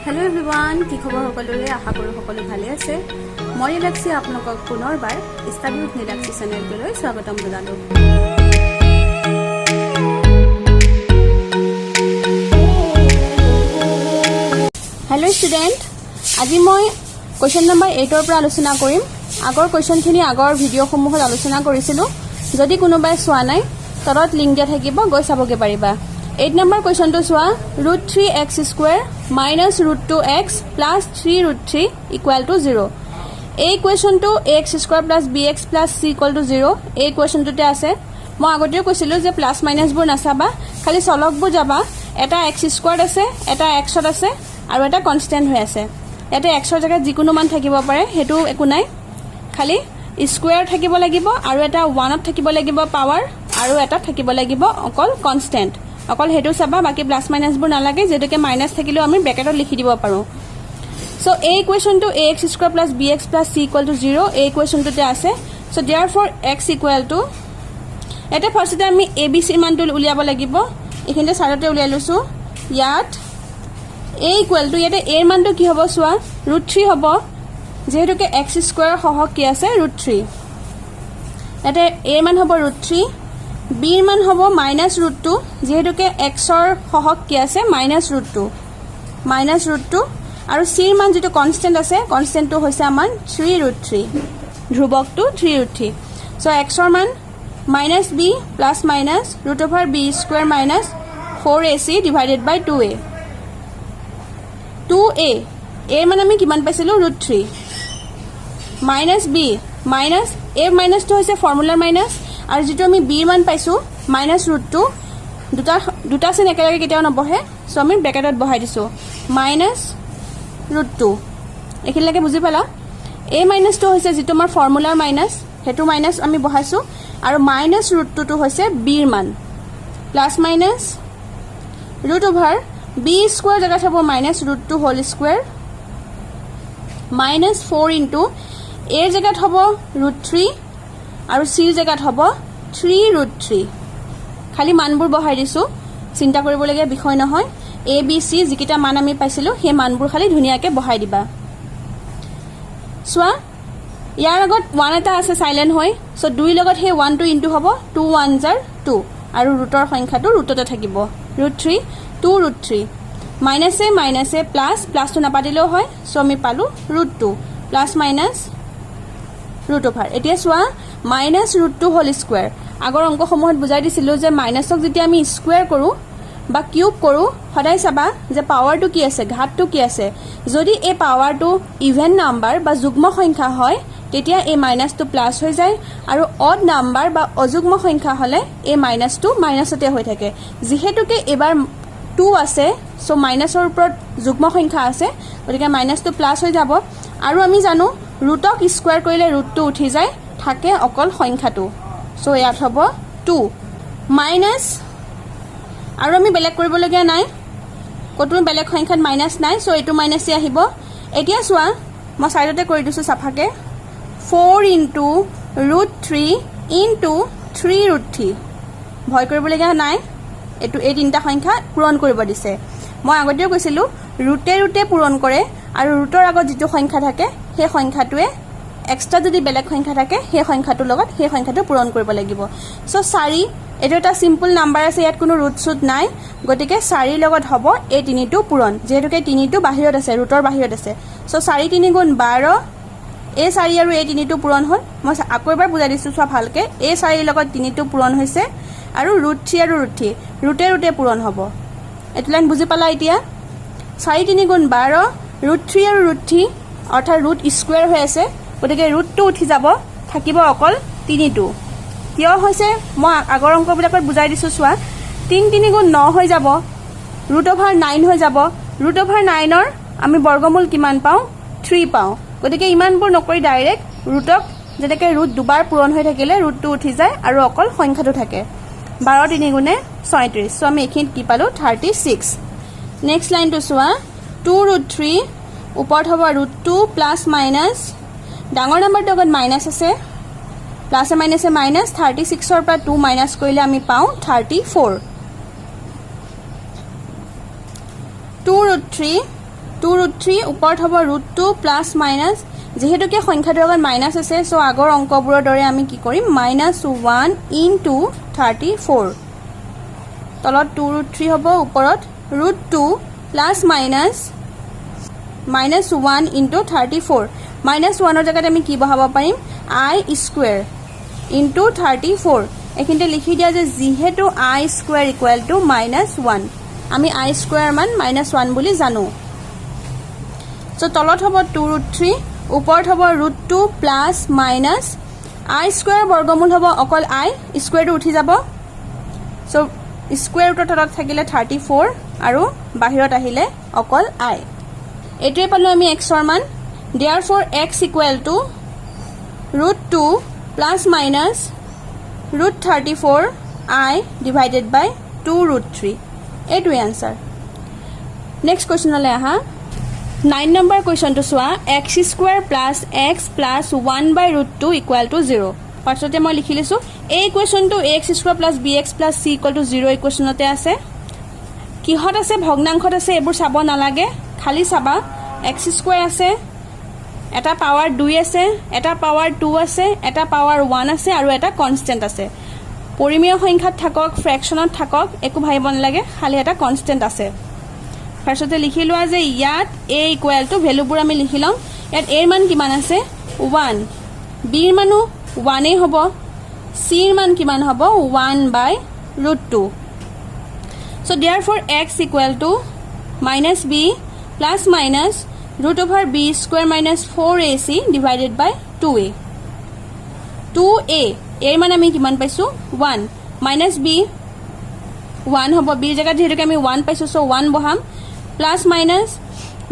Hello everyone কি খবৰ সকলোৰে আশা কৰো সকলো ভালে আছে মই ৰিলাক্সি আপোনালোকক পুনৰবাৰ ষ্টাডি উইথ ৰিলাক্সি চেনেললৈ স্বাগতম জনালো हेलो स्टूडेंट আজি মই क्वेश्चन नंबर 8 ৰ পৰা আলোচনা কৰিম আগৰ क्वेश्चनখিনি আগৰ ভিডিঅ'সমূহত আলোচনা কৰিছিলো যদি কোনোবাই চোৱা নাই তলত লিংক দিয়া থাকিব গৈ চাবগে পাৰিবা 8 number question to swa √3x square minus √2x plus 3√3 equal to 0. A question to ax square plus bx plus c equal to 0. A question to te ase mo agote koisilu je plus minus bur nasaba khali solok bu jaba eta x squared ase eta x ot ase aru eta constant hoy ase eta x or jaga jikuno man thakibo pare hetu eku nai khali square thakibo lagibo aru eta 1 ot thakibo lagibo power aru eta thakibo lagibo okol constant অকল হেতু চাবা বাকি plus minus বোৰ নালাগে যেটোকে minus থাকিলেও আমি ব্ৰ্যাকেটত লিখি দিব পাৰো so a equation two ax square plus bx plus c equal to 0 a equation টুতে আছে so therefore x equal to এটা ফার্স্টতে আমি abc মানটো উলিয়াব লাগিব এখিনতে সাৰতে উলিয়াই লৈছো ইয়াত a ইকুয়াল টু ইয়াতে a মানটো কি হ'ব সোৱা √3 হ'ব যেটোকে x স্কয়ার সহগ কি আছে √3 এটা a মান হ'ব √3 b মান হ'ব -√2 যেহেতুকে x ৰ সহগ কি আছে -√2 আৰু c মান যেটো কনস্ট্যান্ট আছে কনস্ট্যান্টটো হৈছে আমাৰ 3√3 ধ্ৰুৱকটো 3√3 সো x ৰ মান -b plus minus √b square minus 4ac divided by 2a 2a a মান আমি কিমান পাইছিলো √3 -b মাইনাস a মাইনাসটো হৈছে ফৰ্মুলাৰ মাইনাস আৰু যেটো আমি b মান পাইছো -√2 দুটা সেন একেলগে কেতিয়াও নবহে সো আমি ব্র্যাকেটত বহাই দিছো -√2 এখিনলৈকে বুজি পালা a মাইনাসটো হৈছে যেটো আমাৰ ফৰ্মুলাৰ মাইনাস হেতু মাইনাস আমি বহাইছো আৰু -√2 টো হৈছে b ৰ মান প্লাস মাইনাস √b স্কয়াৰ জায়গা থাকব -√2 হোল স্কয়াৰ -4 ইনটু a ৰ জায়গাত হ'ব √3 আৰু c ৰ জায়গাত হ'ব 3√3 খালি মানবোৰ বহাই দিছো চিন্তা কৰিবলগীয়া বিষয় নহয় a b c যিকিটা মান আমি পাইছিলো হে মানবোৰ খালি ধুনিয়াকে বহাই দিবা সোৱা ইয়াৰ আগত 1 এটা আছে সাইলেন্ট হৈ সো 2 লগত হে 1 টো ইনটু হ'ব 2 1s are 2 আৰু ৰুটৰ সংখ্যাটো ৰুটতে থাকিব √3 2√3 মাইনাসে প্লাস প্লাসটো নাপাদিলেও হয় সো আমি পালো √2 প্লাস মাইনাস √over এতিয়া সোৱা -√2 হোল স্কয়াৰ আগৰ অংকসমূহত বুজাই দিছিলো যে মাইনাসক যেতিয়া আমি স্কয়াৰ কৰো বা কিউব কৰো সদায় চাবা যে পাৱাৰটো কি আছে ঘাতটো কি আছে যদি এই পাৱাৰটো ইভেন নাম্বাৰ বা যুগ্ম সংখ্যা হয় তেতিয়া এই মাইনাসটো প্লাস হৈ যায় আৰু অড নাম্বাৰ বা অযুগ্ম সংখ্যা হলে এই মাইনাসটো মাইনাসতে হৈ থাকে যেহেতুকে এবাৰ 2 আছে সো মাইনাসৰ ওপৰত যুগ্ম সংখ্যা আছে গতিকে মাইনাসটো প্লাস হৈ যাব আৰু আমি জানো ৰুটক স্কয়াৰ কৰিলে ৰুটটো উঠি যায় থাকে অকল সংখ্যাটো সো ইয়াত হ'ব 2 মাইনাস আৰু আমি বেলেগ কৰিবলগীয়া নাই কতনো বেলেগ সংখ্যাত মাইনাস নাই সো এটো মাইনাসই আহিব এতিয়া সোৱা মই সাইডতে কৰি দিছো সাফাকে 4 ইনটু √3 ইনটু 3√3 ভয় কৰিবলগীয়া নাই এটো এই তিনটা সংখ্যা পূৰণ কৰিব দিছে মই আগতেও কৈছিলো ৰুটে পূৰণ কৰে আৰু ৰুটৰ আগত যেটো সংখ্যা থাকে সেই সংখ্যাটোৱে এক্সট্ৰা যদি বেলেগ সংখ্যা থাকে সেই সংখ্যাটোৰ লগত সেই সংখ্যাটো পূৰণ কৰিব লাগিব সো 4 এটো এটা সিম্পল নাম্বাৰ আছে ইয়াত কোনো ৰুট সুট নাই গতিকে 4 লগত হ'ব এই তিনিটো পূৰণ যেহেতুকে তিনিটো বাহিৰত আছে ৰুটৰ বাহিৰত আছে সো 4 3 গুণ 12 এই 4 আৰু এই তিনিটো পূৰণ হ'ল মই আকৌ এবাৰ বুজাই দিছো চোৱা ভালকে এই 4 লগত তিনিটো পূৰণ হৈছে আৰু √3 আৰু √3 ৰুটে পূৰণ হ'ব এটো লাইন বুজি পালা এতিয়া 4 3 গুণ 12 √3 আৰু √3 অৰ্থাৎ ৰুট স্কয়াৰ হৈ আছে গতিকে ৰুটটো উঠি যাব থাকিব অকল তিনিটো কিয় হৈছে মই আগৰ অংকবিলাকত বুজাই দিছো চোৱা 3 3 গুণ 9 হৈ যাব √9 হৈ যাব √9 ৰ আমি বৰ্গমূল কিমান পাও 3 পাও গতিকে ইমানবোৰ নকৰি ডাইৰেক্ট ৰুটক যেনেকৈ ৰুট দুবাৰ পূৰণ হৈ থাকিলে ৰুটটো উঠি যায় আৰু অকল সংখ্যাটো থাকে 12 3 গুণে 36 সো আমি এখিন কি পালো 36 নেক্সট লাইনটো চোৱা 2√3 ওপৰত হ'ব √2 প্লাস মাইনাস ডাঙৰ নাম্বাৰটো আগত মাইনাস আছে প্লাস মাইনাসে মাইনাস 36 ৰ পৰা 2 মাইনাস কৰিলে আমি পাও 34 2√3 2 ৰুট 3 ওপৰত হ'ব ৰুট 2 প্লাছ মাইনাছ যেহেতুকে সংখ্যাটোৰ লগত মাইনাছ আছে সো আগৰ অংকবোৰৰ দৰে আমি কি কৰিম -1 ইনটু 34 তলত 2 ৰুট 3 হ'ব ওপৰত ৰুট 2 প্লাছ মাইনাছ -1 ইনটু 34 -1ৰ জায়গাত আমি কি বহাব পাৰিম i স্কয়াৰ ইনটু 34 এখিনতে লিখি দিয়া যে যেহেতু i স্কয়াৰ ইকুৱেল টু -1 আমি i স্কয়াৰ মান -1 বুলি জানো সো তলত হ'ব 2 ৰুট 3 ওপৰত হ'ব root 2 plus minus i square বৰ্গমূল হ'ব অকল i স্কয়াৰটো উঠি যাব সো স্কয়াৰ ৰুটৰ তলত থাকিলে 34 আৰু বাহিৰত আহিলে অকল i এটোৱে পালো আমি x ৰ মান therefore x equal to root 2 plus minus root 34 I divided by 2 root 3 এটোৱে आंसर next question লৈ আহা 9 number question to সোৱা x square plus x plus 1 by root 2 equal to 0 পাছতে মই লিখি লৈছো এই ইকুৱেশ্যনটো ax square plus bx plus c equal to 0 ইকুৱেশ্যনতে আছে কিহত আছে ভগ্নাংশত আছে এবোৰ চাব নালাগে খালি চাবা x square আছে এটা পাৱাৰ 2 আছে এটা পাৱাৰ 2 আছে এটা পাৱাৰ 1 আছে আৰু এটা কনস্ট্যান্ট আছে পৰিমেয় সংখ্যাত থাকক ফ্ৰেকশনত থাকক একো ভাইব নালাগে খালি এটা কনস্ট্যান্ট আছে ফাৰ্ষ্টতে লিখি লোৱা যে ইয়াত a ইকুৱেল টু ভ্যালুবোৰ আমি লিখি লম ইয়াত a ৰ মান কিমান আছে 1 b ৰ মানো 1 এ হ'ব c ৰ মান কিমান হ'ব 1 by root 2 so therefore x equal to minus b plus minus root over b square minus 4ac divided by 2a 2a এর মান আমি কিমান পাইছো 1 minus b 1 হ'ব b জায়গাত যেহেতু আমি 1 পাইছো সো 1 বহাম প্লাস মাইনাস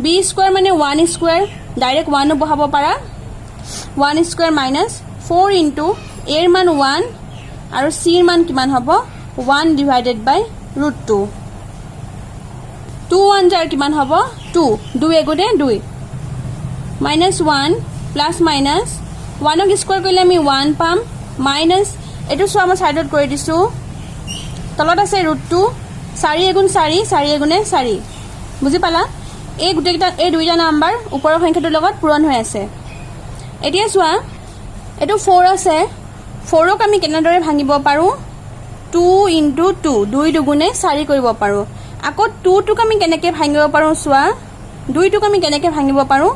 b স্কয়ার মানে 1 স্কয়ার ডাইরেক্ট 1 বহাব পাৰা 1 স্কয়াৰ মাইনাস 4 ইনটু এৰ মান 1 আৰু c এর মান কিমান হ'ব 1 divided by root 2 2 1 jar কিমান হ'ব 2 2 এগুণে 2 minus 1 plus minus 1 ক স্কয়ার কৰিলে আমি 1 পাম minus এটো সো আমাৰ সাইডত কৰি দিছো তলত আছে √2 4 এগুণ 4 4 এগুণে 4 বুজি পালা এই গুটেটা এই দুইটা নাম্বাৰ ওপৰৰ সংখ্যাটোৰ লগত পূৰণ হৈ আছে এতিয়া চোৱা এটো 4 আছে 4 ক আমি কেনেদৰে ভাঙিব পাৰো 2 into 2 2 দুগুণে 4 কৰিব পাৰো আকৌ 2 টুক আমি কেনেকৈ ভাঙিব পাৰো চোৱা 2 টুক আমি কেনেকৈ ভাঙিব পাৰো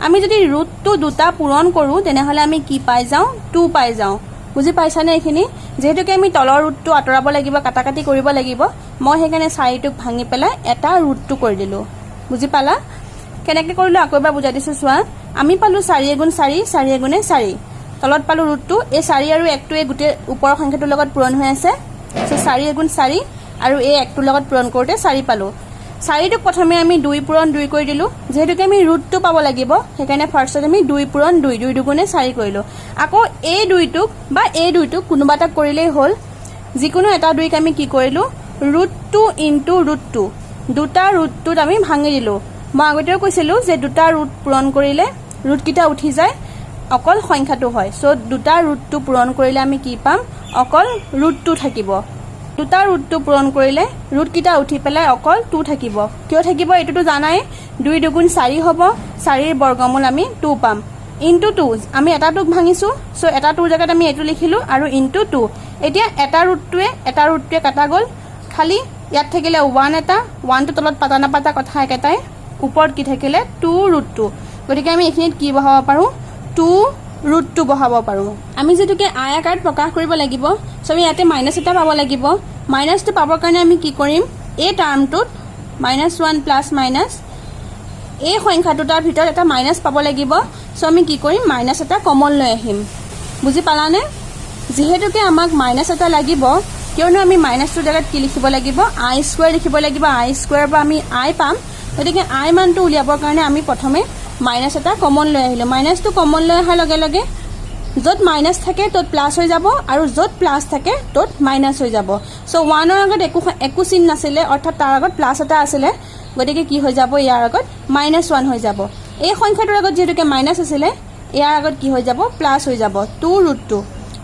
আমি যদি √2 দুটা পূৰণ কৰো তেনেহলে আমি কি পাই যাও 2 পাই যাও বুজি পাইছানে এখিনি যেহেতুকে আমি তলৰ √2 আতৰাব লাগিব কাটাকাটি কৰিব লাগিব মই হেকানে 4 টুক ভাঙি পেলাই এটা √2 কৰি দিলো বুজি পালা কেনেকৈ কৰিলো আকৌ এবাৰ বুজাই দিছো চোৱা আমি পালো 4 এগুণ 4 4 এগুণে 4 তলত পালো √2 এই 4 আৰু 1 টোৱে গুটে ওপৰৰ সংখ্যাটোৰ লগত পূৰণ হৈ আছে সো 4 এগুণ 4 আৰু এই 1 টোৰ লগত পূৰণ কৰোতে 4 পালো 4 টোক প্ৰথমে আমি 2 পূৰণ 2 কৰি দিলো যেহেতুকে আমি √2 পাব লাগিব হেকানে ফাৰ্ষ্টত আমি 2 পূৰণ 2 2 দুগুণে 4 কৰিলো আকৌ এই 2 টুক বা এই 2 টুক কোনোবাটা কৰিলেই হ'ল যিকোনো এটা 2 ক আমি কি কৰিলো √2 into √2 দুটা √2 আমি ভাঙি দিলো মই আগতেও কৈছিলো যে দুটা ৰুট পূৰণ কৰিলে ৰুট কিটা উঠি যায় অকল সংখ্যাটো হয় সো দুটা √2 পূৰণ কৰিলে আমি কি পাম অকল √2 থাকিব দুটা √2 পূৰণ কৰিলে ৰুট কিটা উঠি পেলাই অকল 2 থাকিব কিয় থাকিব এটোটো জানাই 2 দুগুণ 4 হ'ব 4 ৰ বৰ্গমূল আমি 2 পাম ইনটু 2 আমি এটা টুক ভাঙিছো সো এটা টুৰ জায়গাত আমি এটো লিখিলো আৰু ইনটু 2 এতিয়া এটা √2 কাটা গল খালি ইয়াত থাকিলে 1 এটা 1 টো তলত পাতা না পাতা কথা একেটাই ওপৰত কি থাকিলে 2 √2 গতিকে আমি এখিনিত কি বহাব পাৰো 2 √2 বহাব পাৰো আমি যেতুকে আই আকাৰত প্ৰকাশ কৰিব লাগিব সো আমি ইয়াতে মাইনাস এটা পাব লাগিব মাইনাস টো পাবৰ কাৰণে আমি কি কৰিম এই টাৰ্মটোত -1 প্লাস মাইনাস এই সংখ্যাটোৰ ভিতৰত এটা মাইনাস পাব লাগিব সো আমি কি কৰিম মাইনাস এটা কমন লৈ আহিম বুজি পালানে যেহেতুকে আমাক মাইনাস এটা লাগিব কিয়নো আমি মাইনাসটোৰ জায়গাত কি লিখিব লাগিব i স্কয়াৰ লিখিব লাগিব i স্কয়াৰ বা আমি i পাম গতিকে i মানটো উলিয়াবৰ কাৰণে আমি প্ৰথমে মাইনাস এটা কমন লৈ আহিলো মাইনাসটো কমন লৈ অহাৰ লগে লগে যত মাইনাস থাকে তত প্লাস হৈ যাব আৰু যত প্লাস থাকে তত মাইনাস হৈ যাব সো 1 ৰ আগত একো চিন নাছিলে অৰ্থাৎ তাৰ আগত প্লাস এটা আছিল গতিকে কি হৈ যাব ইয়াৰ আগত -1 হৈ যাব এই সংখ্যাটোৰ আগত যেহেতুকে মাইনাস আছিল ইয়াৰ আগত কি হৈ যাব প্লাস হৈ যাব 2 √2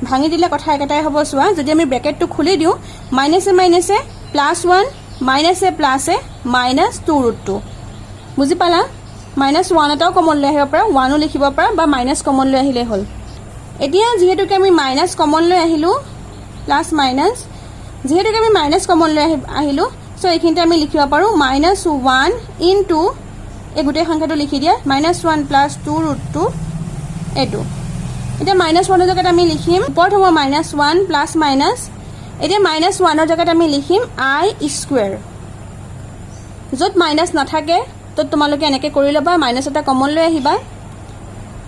ভাঙি দিলে কথা একেটাই হ'ব চোৱা যদি আমি ব্ৰেকেটটো খুলি দিও মাইনাসে +1 মাইনাসে প্লাসে -2 √2 বুজি পালা মাইনাছ 1 এটাও কমন লৈ আহিব পাৰা 1ও লিখিব পাৰা বা মাইনাছ কমন লৈ আহিলে হ'ল এতিয়া যেহেতুকে আমি মাইনাছ কমন লৈ আহিলো প্লাস মাইনাছ যেহেতুকে আমি মাইনাছ কমন লৈ আহিলো সো এইখিনিতে আমি লিখিব পাৰো -1 ইনটু এই গোটেই সংখ্যাটো লিখি দিয়া -1 প্লাস 2√2 এটো এতিয়া -1 এর জায়গাত আমি লিখিম উপৰত হ'ব -1 প্লাস মাইনাছ এতিয়া -1 এর জায়গাত আমি লিখিম i স্কয়ার যত মাইনাছ নাথাকে তো তোমালোকে এনেকে কৰি লবা মাইনাছ এটা কমন লৈ আহিবা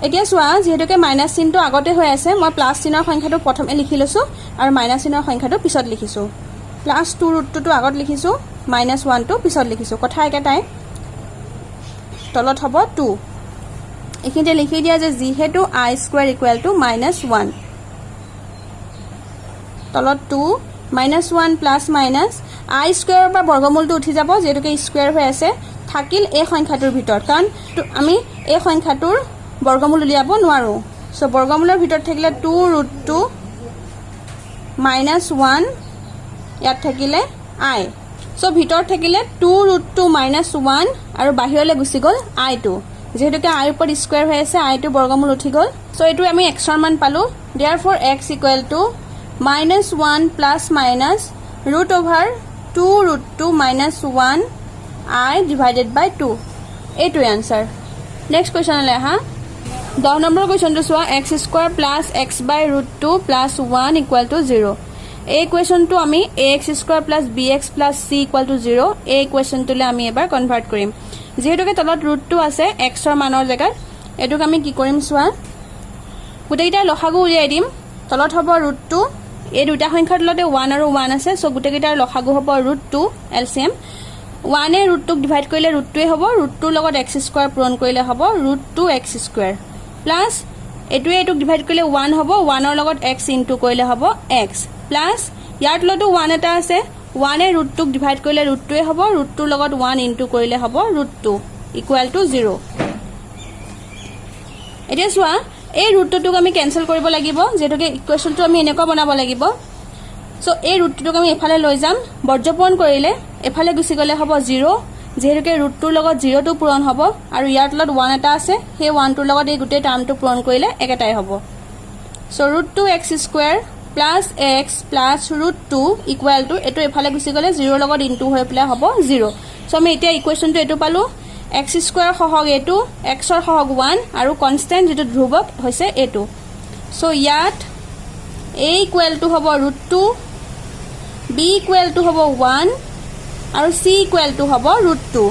এতিয়া সোৱা যেহেতুকে মাইনাছ চিহ্নটো আগতে হৈ আছে মই প্লাস চিহ্নৰ সংখ্যাটো প্ৰথমে লিখি লৈছো আৰু মাইনাছ চিহ্নৰ সংখ্যাটো পিছত লিখিছো প্লাস 2√2 টো আগত লিখিছো -1 টো পিছত লিখিছো কথা একেটাই তলত হ'ব 2 এখিনতে লিখি দিয়া যে যেহেতু i স্কয়ার ইকুয়াল টু -1 তলত 2 -1 প্লাস মাইনাছ i স্কয়াৰৰ পৰা বৰ্গমূলটো উঠি যাব যেহেতুকে স্কয়াৰ হৈ আছে থাকিল এই সংখ্যাটোৰ ভিতৰত কাৰণ আমি এই সংখ্যাটোৰ বৰ্গমূল উলিয়াব নোৱাৰো সো বৰ্গমূলৰ ভিতৰত থাকিলে 2√2 -1 ইয়াত থাকিলে i সো ভিতৰত থাকিলে 2√2 -1 আৰু বাহিৰলৈ গুচি গল i2 যেহেতুকে i ওপৰত স্কয়াৰ হৈ আছে i2 বৰ্গমূল উঠি গল সো এটো আমি x ৰ মান পালো therefore x equal to -1 plus minus root over 2√2 -1 I divided by 2 এইটো आंसर नेक्स्ट क्वेश्चन ले हा 10 নম্বৰ क्वेश्चन তো x square plus x by root 2 plus 1 equal to 0 এই क्वेश्चन তো আমি ax square plus bx plus c equal to 0 এই question তোলে আমি এবাৰ কনভাৰ্ট কৰিম যেহেতুকে তলত root 2 আছে x ৰ মানৰ জায়গাত এটোক আমি কি কৰিম সোৱা গুটেইটা লসাগু উলিয়াই দিম তলত হ'ব root 2 এই দুটা সংখ্যাৰ তলতে 1 আৰু 1 আছে সো গুটেইটাৰ লসাগু হ'ব √2 এলসিএম 1 এ √2 ক ডিভাইড কৰিলে √2 হ'ব √2 লগত x স্কয়াৰ পূৰণ কৰিলে হ'ব √2x স্কয়াৰ প্লাস এটোৱে এটোক ডিভাইড কৰিলে 1 হ'ব 1 ৰ লগত x ইনটু কৰিলে হ'ব x প্লাস ইয়াৰ তলতো 1 এটা আছে 1 এ √2 ক ডিভাইড কৰিলে √2 হ'ব √2 লগত 1 ইনটু কৰিলে হ'ব √2 ইকুৱেল টু 0 এতিয়া সোৱা এই √2ক আমি ক্যান্সেল কৰিব লাগিব যেটোকে ইকুৱেশনটো আমি এনেকুৱা বনাব লাগিব সো এই √2ক আমি এফালে লৈ যাম বৰ্জপূৰণ কৰিলে এফালে গুছি গলে হ'ব 0 যেহেতুকে √2 লগত 0 টো পূৰণ হ'ব আৰু ইয়াৰ তলত 1 এটা আছে সেই 1 টোৰ লগত এই গোটেই টাৰ্মটো পূৰণ কৰিলে একেটাই হ'ব so √2x square plus x plus √2 equal to এটো এফালে গুছি গলে 0 লগত ইনটু হৈ প্লাই হ'ব 0 সো আমি এতিয়া ইকুৱেশনটো এটো পালো x স্কয়াৰ সহগ এটো x ৰ সহগ 1 আৰু কনস্ট্যান্ট যেটো ধ্ৰুবক হৈছে এটো সো ইয়াত a ইকুৱেল টু হ'ব √2 b ইকুৱেল টু হ'ব 1 আৰু c ইকুৱেল টু হ'ব √2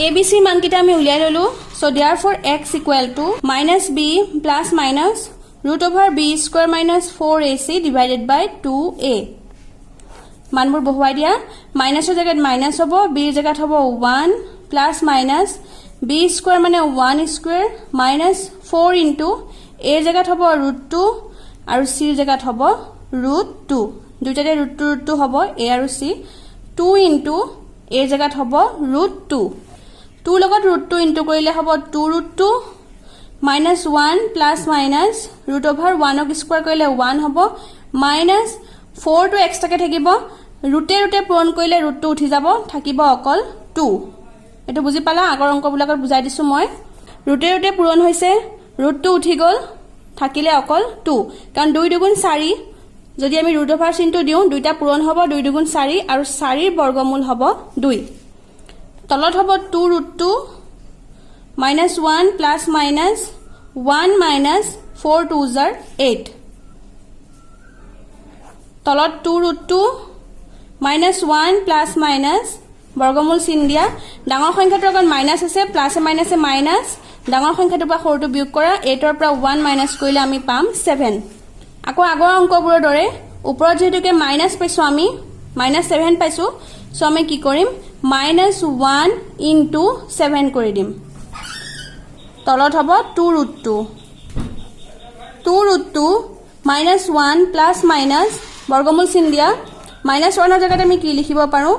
abc মান কিটা আমি উলিয়াই ললো so therefore x equal to -b plus minus √b square minus 4ac divided by 2a মানবোৰ বহুৱাই দিয়া মাইনাসৰ জায়গাত মাইনাস হ'ব b ৰ জায়গাত হ'ব 1 প্লাস মাইনাস b স্কয়াৰ মানে 1 স্কয়াৰ minus 4 into a ৰ জায়গাত হ'ব √2 আৰু c ৰ জায়গাত হ'ব √2 দুইটাতে √2 হ'ব a আৰু c 2 into a ৰ জায়গাত হ'ব √2 2 লগত √2 ইনটু কৰিলে হ'ব 2√2 -1 প্লাস মাইনাস √1 ক স্কয়াৰ কৰিলে 1 হ'ব minus 4 টো এক্সট্ৰাকে থাকিব ৰুটে পূৰণ কৰিলে √2 উঠি যাব থাকিব অকল 2 এটো বুজি পালা আগৰ অংকবিলাকৰ বুজাই দিছো মই ৰুটে পূৰণ হৈছে √2 উঠি গল থাকিলে অকল 2 কাৰণ 2 দুগুণ 4 যদি আমি √ওভাৰ চিনটো দিও দুইটা পূৰণ হ'ব 2 দুগুণ 4 আৰু 4 ৰ বৰ্গমূল হ'ব 2 তলত হ'ব 2√2 -1 plus minus 1 minus 4 2s are 8 তলত 2√2 -1 প্লাস মাইনাস বৰ্গমূল চিন দিয়া ডাঙৰ সংখ্যাটোৰ আগত মাইনাস আছে প্লাসে মাইনাসে মাইনাস ডাঙৰ সংখ্যাটোৰ পৰা সৰুটো বিয়োগ কৰা 8 ৰ পৰা 1 মাইনাস কৰিলে আমি পাম 7 আকৌ আগৰ অংকবোৰৰ দৰে ওপৰত যেহেতুকে মাইনাস পাইছো আমি -7 পাইছো সো আমি কি কৰিম -1 into 7 কৰি দিম তলত হ'ব 2√2 -1 প্লাস মাইনাস বৰ্গমূল চিন দিয়া -1 ৰ জায়গাত আমি কি লিখিব পাৰো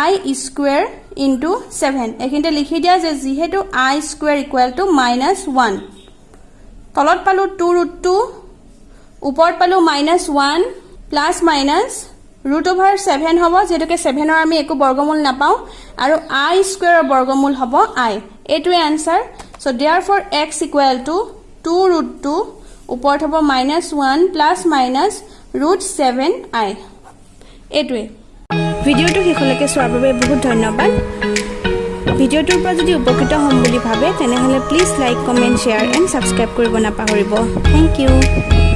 i স্কয়াৰ into 7 এখিনতে লিখি দিয়া যে যেহেতু i স্কয়াৰ ইকুৱেল টু -1 তলত পালো 2√2 ওপৰত পালো -1 প্লাস মাইনাস ৰুট অভাৰ 7 হ'ব যেটোকে 7ৰ আমি একো বৰ্গমূল নাপাও আৰু I স্কয়াৰৰ বৰ্গমূল হ'ব I এটোৱে answer so therefore x equal to 2√2 ওপৰত হ'ব -1 প্লাস মাইনাস √7i এটোৱে ভিডিওটো শেষলৈকে চোৱাৰ বাবে বহুত ধন্যবাদ ভিডিওটোৰ পৰা যদি উপকৃত হ'ম বুলি ভাবে তেনেহলে please like comment share and subscribe কৰিব নাপাহৰিব থ্যাংক ইউ